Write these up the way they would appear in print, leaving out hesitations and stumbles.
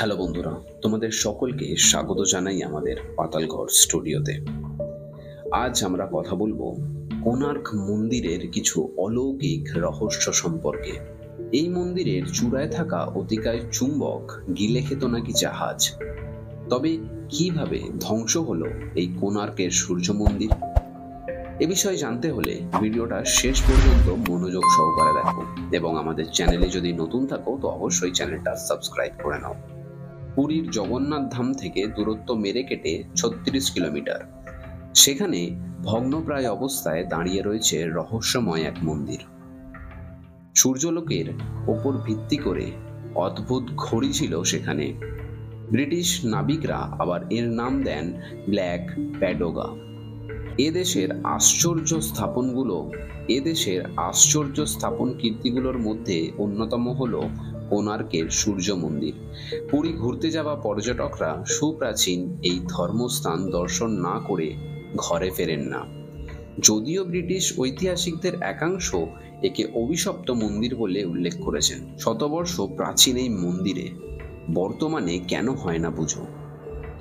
Hello বন্ধুরা, তোমাদের সকলকে স্বাগত জানাই আমাদের পাতালঘর স্টুডিওতে। আজ আমরা কথা বলবো কোণার্ক মন্দিরের কিছু অলৌকিক রহস্য সম্পর্কে। এই মন্দিরের চূড়ায় থাকা অতিকায় চুম্বক গিলে খেত নাকি জাহাজ। তবে কিভাবে ধ্বংস হলো এই কোণার্কের সূর্য মন্দির? এ বিষয়ে জানতে হলে ভিডিওটা শেষ পর্যন্ত মনোযোগ সহকারে দেখো, এবং আমাদের চ্যানেলে যদি নতুন থাকো তো অবশ্যই চ্যানেলটা সাবস্ক্রাইব করে নাও। পুরীর জগন্নাথ ধাম থেকে দূরত্ব মেরে কেটে ৩৬ কিলোমিটার। সেখানে ভগ্নপ্রায় অবস্থায় দাঁড়িয়ে রয়েছে রহস্যময় এক মন্দির। সূর্যলোকের ওপর ভিত্তি করে অদ্ভুত ঘড়ি ছিল সেখানে। ব্রিটিশ নাবিকরা আবার এর নাম দেন ব্ল্যাক প্যাডোগা। এদেশের আশ্চর্য স্থাপন কীর্তিগুলোর মধ্যে অন্যতম হলো কোণার্কের সূর্য মন্দির। পুরী ঘুরতে যাওয়া পর্যটকরা সুপ্রাচীন এই ধর্মস্থান দর্শন না করে ঘরে ফেরেন না। যদিও ব্রিটিশ ঐতিহাসিকদের একাংশ একে অভিশপ্ত মন্দির বলে উল্লেখ করেছেন। শতবর্ষ প্রাচীন এই মন্দিরে বর্তমানে কেন হয় না পুজো?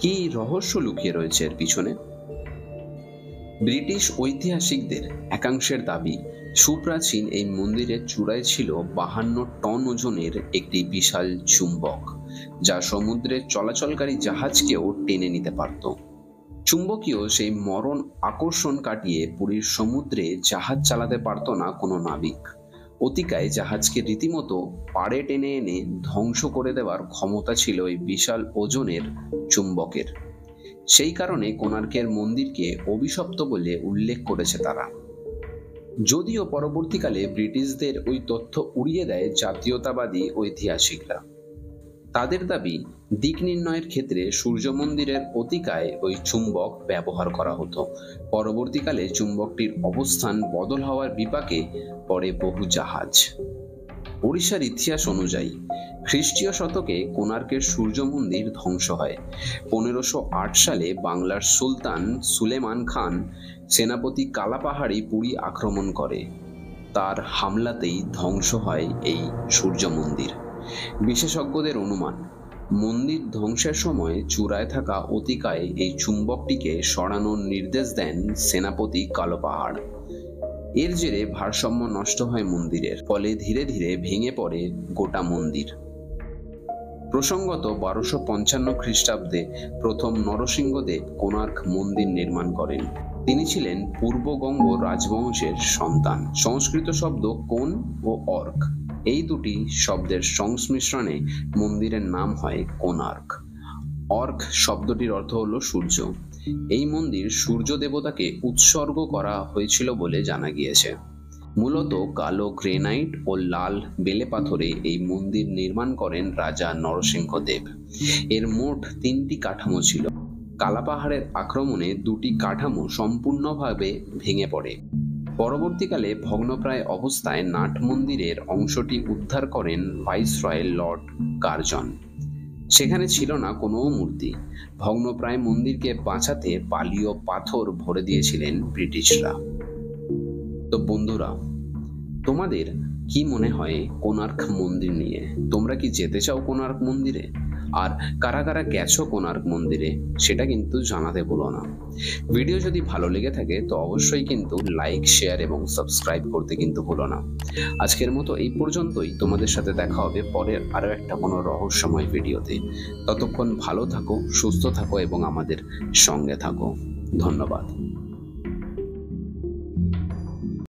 কি রহস্য লুকিয়ে রয়েছে এর পিছনে? ব্রিটিশ ঐতিহাসিকদের একাংশের দাবি, সুপ্রাচীন এই মন্দিরের চূড়ায় ছিল 52 টন ওজনের একটি বিশাল চুম্বক, যা সমুদ্রে চলাচলকারী জাহাজকেও টেনে নিতে পারত। চুম্বকীয় সেই মরণ আকর্ষণ কাটিয়ে পুরীর সমুদ্রে জাহাজ চালাতে পারত না কোনো নাবিক। অতিকায় জাহাজকে রীতিমতো পাড়ে টেনে এনে ধ্বংস করে দেওয়ার ক্ষমতা ছিল এই বিশাল ওজনের চুম্বকের। সেই কারণে কোণার্কের মন্দিরকে অভিশপ্ত বলে উল্লেখ করেছে তারা। যদিও পরবর্তীকালে ব্রিটিশদের ওই তথ্য উড়িয়ে দেয় জাতীয়তাবাদী ঐতিহাসিকরা। তাদের দাবি, দিক নির্ণয়ের ক্ষেত্রে সূর্য মন্দিরের অতিকায় ওই চুম্বক ব্যবহার করা হতো। পরবর্তীকালে চুম্বকটির অবস্থান বদল হওয়ার বিপাকে পড়ে বহু জাহাজ। ওড়িশার ইতিহাস অনুযায়ী খ্রিস্টীয় শতকে কোণার্কের সূর্য মন্দির ধ্বংস হয়। 1508 সালে বাংলার সুলতান সুলেমান খান সেনাপতি কালাপাহাড়ি পুরী আক্রমণ করে। তার হামলাতেই ধ্বংস হয় এই সূর্য মন্দির। বিশেষজ্ঞদের অনুমান, মন্দির ধ্বংসের সময় চূড়ায় থাকা অতিকায় এই চুম্বকটিকে সরানোর নির্দেশ দেন সেনাপতি কালাপাহাড়। এর জেরে ভারসাম্য নষ্ট হয় মন্দিরের, ফলে ধীরে ধীরে ভেঙে পড়ে গোটা মন্দির। প্রসঙ্গত 1255 খ্রিস্টাব্দে প্রথম নরসিংহদেব কোণার্ক মন্দির নির্মাণ করেন। তিনি ছিলেন পূর্ববঙ্গ রাজবংশের সন্তান। সংস্কৃত শব্দ কোণ ও অর্ক, এই দুটি শব্দের সংমিশ্রণে মন্দিরের নাম হয় কোণার্ক। অর্ক শব্দটির অর্থ হলো সূর্য। এই মন্দির সূর্য দেবতাকে উৎসর্গ করা হয়েছিল বলে জানা গিয়েছে। মূলত কালো গ্রেনাইট ও লাল বেলে পাথরে এই মন্দির নির্মাণ করেন রাজা নরসিংহদেব। এর মোট 3টি কাঠামো ছিল। কালাপাহাড়ের আক্রমণে 2টি কাঠামো সম্পূর্ণভাবে ভেঙে পড়ে। পরবর্তীকালে ভগ্নপ্রায় অবস্থায় নাট মন্দিরের অংশটি উদ্ধার করেন ভাইসরয় লর্ড কার্জন। সেখানে ছিল না কোনো মূর্তি। ভগ্নপ্রায় মন্দিরকে বাঁচাতে বালি ও পাথর ভরে দিয়েছিলেন ব্রিটিশরা। তো বন্ধুরা, তোমাদের কি মনে হয় কোণার্ক মন্দির নিয়ে? তোমরা কি যেতে চাও কোণার্ক মন্দিরে? আর কারা কারা গেছো কোণার্ক মন্দিরে সেটা কিন্তু জানাতে ভুলো না। ভিডিও যদি ভালো লেগে থাকে তো অবশ্যই কিন্তু লাইক, শেয়ার এবং সাবস্ক্রাইব করতে কিন্তু ভুলো না। আজকের মতো এই পর্যন্তই। তোমাদের সাথে দেখা হবে পরের আরো একটা কোনো রহস্যময় ভিডিওতে। ততক্ষণ ভালো থাকো, সুস্থ থাকো এবং আমাদের সঙ্গে থাকো। ধন্যবাদ।